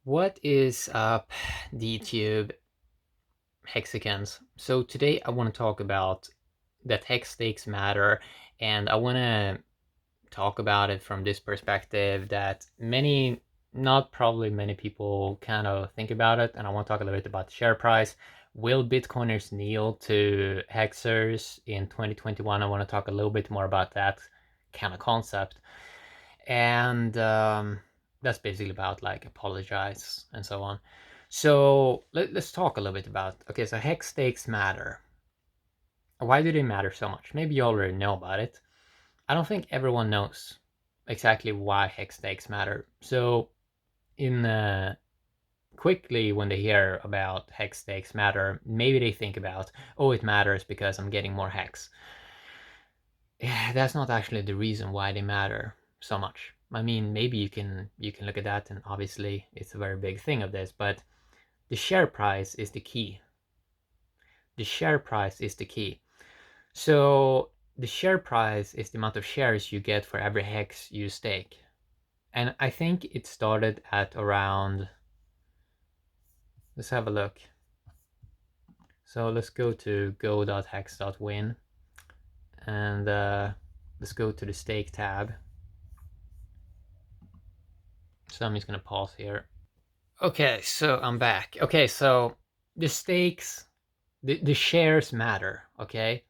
What is up, DTube Hexicans? So today I want to talk about that hex stakes matter, and I want to talk about it from this perspective that not probably many people kind of think about it, and I want to talk a little bit about the share price. Will Bitcoiners kneel to Hexers in 2021? I want to talk a little bit more about that kind of concept. And that's basically about like apologize and so on. So let's talk a little bit about, okay, so hex stakes matter. Why do they matter so much? Maybe you already know about it. I don't think everyone knows exactly why hex stakes matter. So in quickly when they hear about hex stakes matter, maybe they think about, oh, it matters because I'm getting more hex. Yeah, that's not actually the reason why they matter so much. I mean, maybe you can look at that, and obviously it's a very big thing of this, but the share price is the key. The share price is the key. So the share price is the amount of shares you get for every hex you stake. And I think it started at around, let's have a look. So let's go to go.hex.win and let's go to the stake tab. So I'm just gonna pause here. Okay, so I'm back. Okay, so the stakes, the shares matter, okay?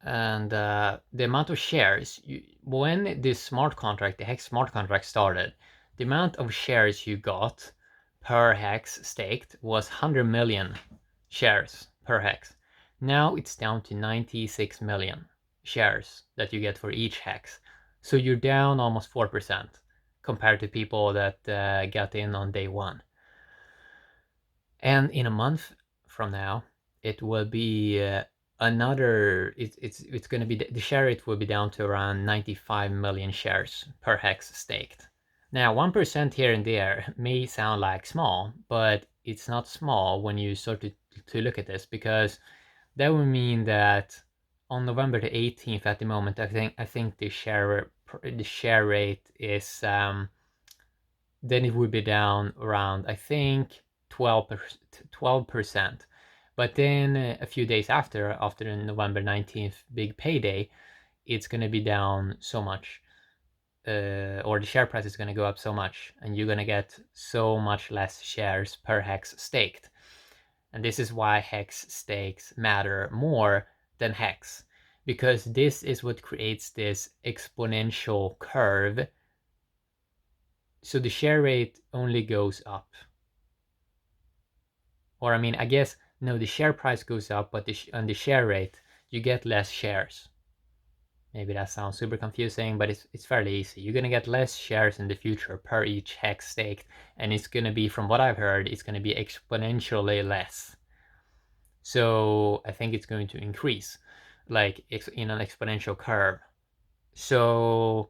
And the amount of shares, when the smart contract, the hex smart contract started, the amount of shares you got per hex staked was 100 million shares per hex. Now it's down to 96 million shares that you get for each hex. So you're down almost 4% compared to people that got in on day one. And in a month from now, it will be another. It's going to be the share rate will be down to around 95 million shares per hex staked. Now 1% here and there may sound like small, but it's not small when you start to look at this, because that would mean that on November the 18th at the moment, I think the share rate is then it would be down around, I think, 12%. But then a few days after the November 19th big payday, it's going to be down so much, or the share price is going to go up so much, and you're going to get so much less shares per hex staked. And this is why hex stakes matter more than hex, because this is what creates this exponential curve. So the share rate only goes up. Or I mean, I guess, no, the share price goes up, but on the share rate, you get less shares. Maybe that sounds super confusing, but it's fairly easy. You're gonna get less shares in the future per each hex staked, and it's gonna be, from what I've heard, it's gonna be exponentially less. So I think it's going to increase, like in an exponential curve. So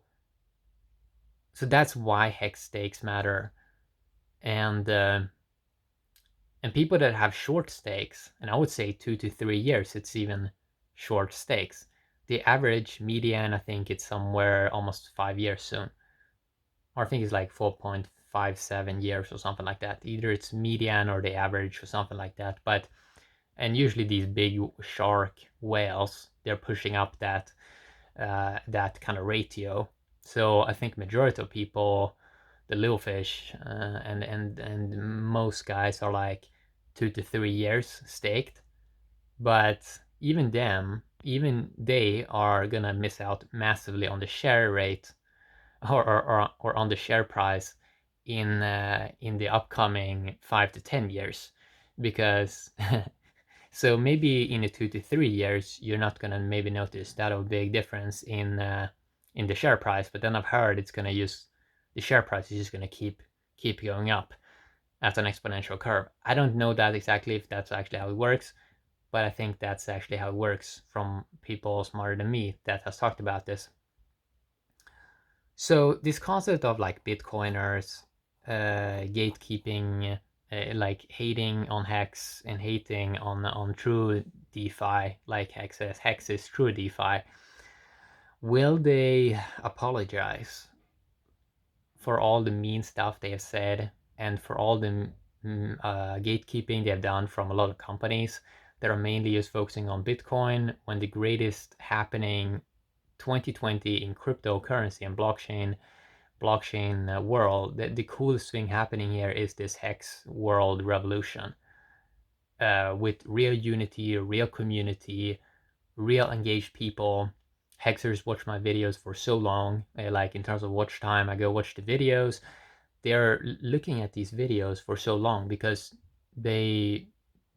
that's why hex stakes matter, and people that have short stakes, and I would say 2 to 3 years, it's even short stakes. The average median, I think it's somewhere almost 5 years soon. Or I think it's like 4.57 years or something like that. Either it's median or the average or something like that. But, and usually these big shark whales, they're pushing up that kind of ratio. So I think majority of people, the little fish, and most guys are like 2 to 3 years staked. But even they are gonna miss out massively on the share rate, or on the share price in the upcoming 5 to 10 years, because so maybe in the 2 to 3 years you're not gonna maybe notice that a big difference in the share price, but then I've heard it's gonna use the share price is just gonna keep going up at an exponential curve. I don't know that exactly if that's actually how it works, but I think that's actually how it works from people smarter than me that has talked about this. So this concept of like Bitcoiners gatekeeping, like hating on Hex and hating on true DeFi, like Hex is true DeFi. Will they apologize for all the mean stuff they have said and for all the gatekeeping they have done from a lot of companies that are mainly just focusing on Bitcoin, when the greatest happening 2020 in cryptocurrency and blockchain world, the coolest thing happening here is this hex world revolution, with real unity, real community, real engaged people. Hexers watch my videos for so long, like in terms of watch time, I go watch the videos. They're looking at these videos for so long because they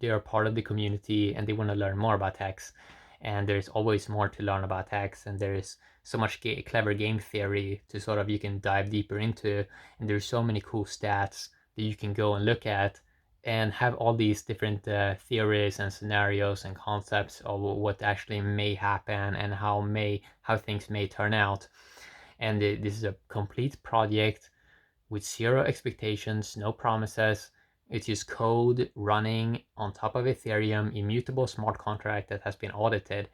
they are part of the community and they want to learn more about hex. And there's always more to learn about hex, and there's so much clever game theory to sort of you can dive deeper into, and there's so many cool stats that you can go and look at and have all these different theories and scenarios and concepts of what actually may happen and how things may turn out. And this is a complete project with zero expectations, no promises. It's just code running on top of Ethereum, immutable smart contract that has been audited.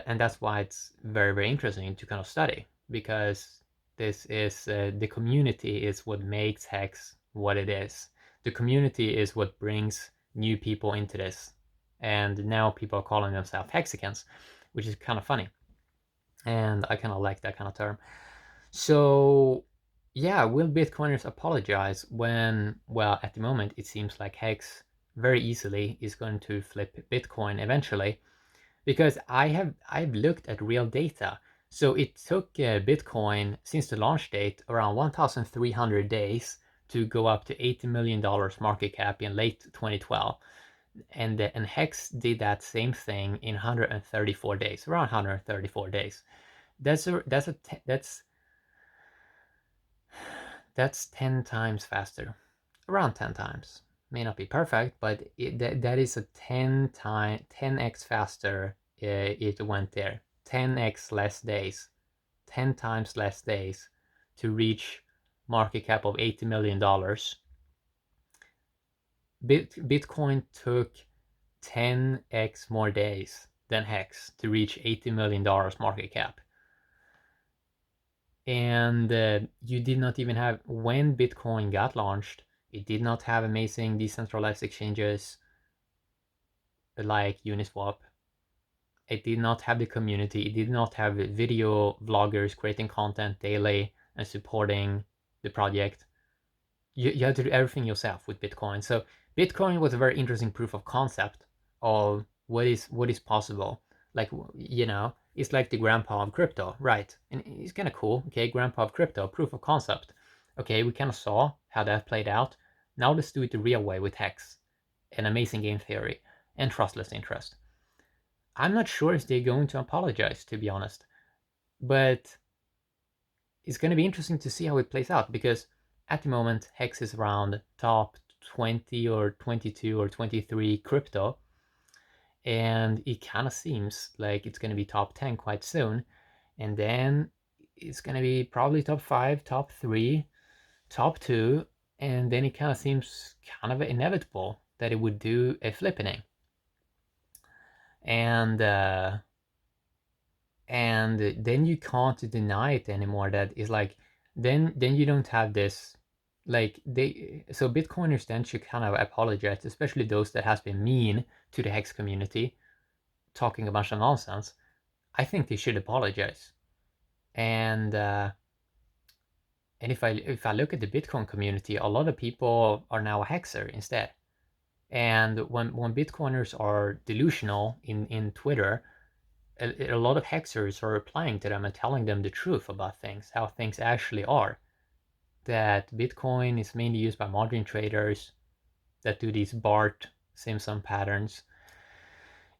And that's why it's very, very interesting to kind of study, because this is the community is what makes Hex what it is. The community is what brings new people into this. And now people are calling themselves Hexicans, which is kind of funny. And I kind of like that kind of term. So, yeah, will Bitcoiners apologize when, well, at the moment, it seems like Hex very easily is going to flip Bitcoin eventually, because I've looked at real data. So it took Bitcoin since the launch date around 1,300 days to go up to $80 million market cap in late 2012. And Hex did that same thing in 134 days, around 134 days. That's 10 times faster, around 10 times. May not be perfect, but that is a 10x faster. It went there. 10x less days, 10 times less days to reach market cap of $80 million. Bitcoin took 10x more days than Hex to reach $80 million market cap. And you did not even have, when Bitcoin got launched, it did not have amazing decentralized exchanges like Uniswap. It did not have the community. It did not have video vloggers creating content daily and supporting the project. You had to do everything yourself with Bitcoin. So Bitcoin was a very interesting proof of concept of what is possible. Like, it's like the grandpa of crypto, right? And it's kind of cool. Okay, grandpa of crypto, proof of concept. Okay, we kind of saw how that played out. Now let's do it the real way with Hex, an amazing game theory, and trustless interest. I'm not sure if they're going to apologize, to be honest, but it's going to be interesting to see how it plays out, because at the moment Hex is around top 20 or 22 or 23 crypto, and it kind of seems like it's going to be top 10 quite soon, and then it's going to be probably top 5, top 3, top 2, and then it kind of seems kind of inevitable that it would do a flippening. And then you can't deny it anymore. That is like, then you don't have this, like, so Bitcoiners then should kind of apologize, especially those that has been mean to the Hex community, talking a bunch of nonsense. I think they should apologize. And if I look at the Bitcoin community, a lot of people are now a Hexer instead. And when Bitcoiners are delusional in Twitter, a lot of Hexers are replying to them and telling them the truth about things, how things actually are. That Bitcoin is mainly used by margin traders that do these BART Simpson patterns,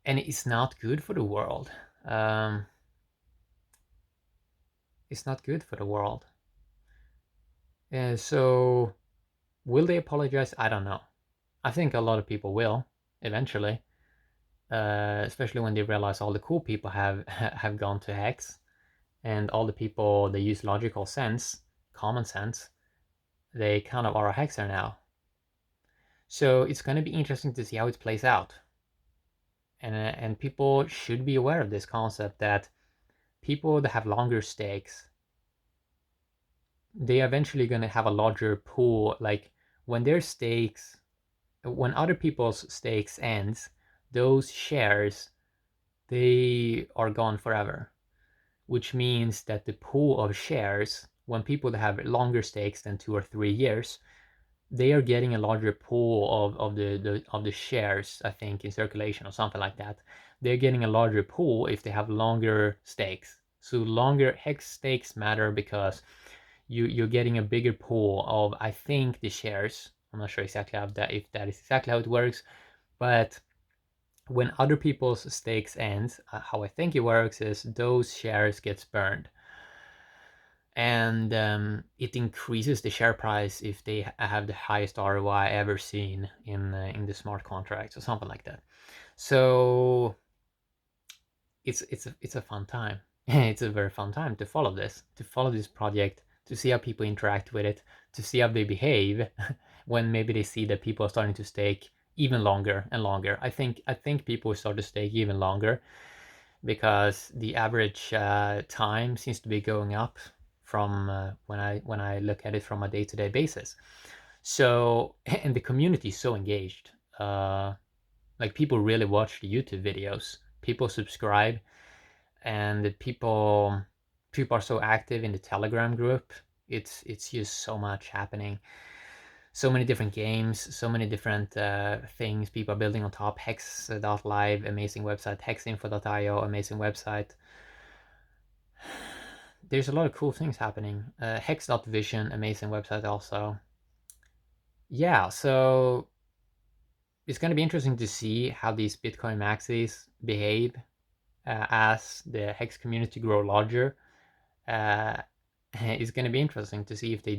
and it's not good for the world. It's not good for the world. So, will they apologize? I don't know. I think a lot of people will eventually, especially when they realize all the cool people have gone to Hex, and all the people that use logical sense, common sense, they kind of are a Hexer now. So it's going to be interesting to see how it plays out. And people should be aware of this concept that people that have longer stakes, they eventually going to have a larger pool. Like, when when other people's stakes ends, those shares, they are gone forever, which means that the pool of shares, when people have longer stakes than 2 or 3 years, they are getting a larger pool of the shares, I think, in circulation or something like that. They're getting a larger pool if they have longer stakes. So longer hex stakes matter because you're getting a bigger pool of, I think, the shares. I'm not sure exactly if that is exactly how it works, but when other people's stakes ends, how I think it works is those shares gets burned, and it increases the share price if they have the highest ROI ever seen in the smart contracts or something like that. So it's a fun time. It's a very fun time to follow this project, to see how people interact with it, to see how they behave when maybe they see that people are starting to stake even longer and longer. I think people start to stake even longer because the average time seems to be going up from when I look at it from a day-to-day basis. So and the community is so engaged. Like people really watch the YouTube videos. People subscribe, and people are so active in the Telegram group. It's just so much happening. So many different games, so many different things people are building on top. Hex.live, amazing website. Hexinfo.io, amazing website. There's a lot of cool things happening. Hex.vision, amazing website also. Yeah, so it's going to be interesting to see how these Bitcoin maxis behave as the Hex community grow larger. It's going to be interesting to see if they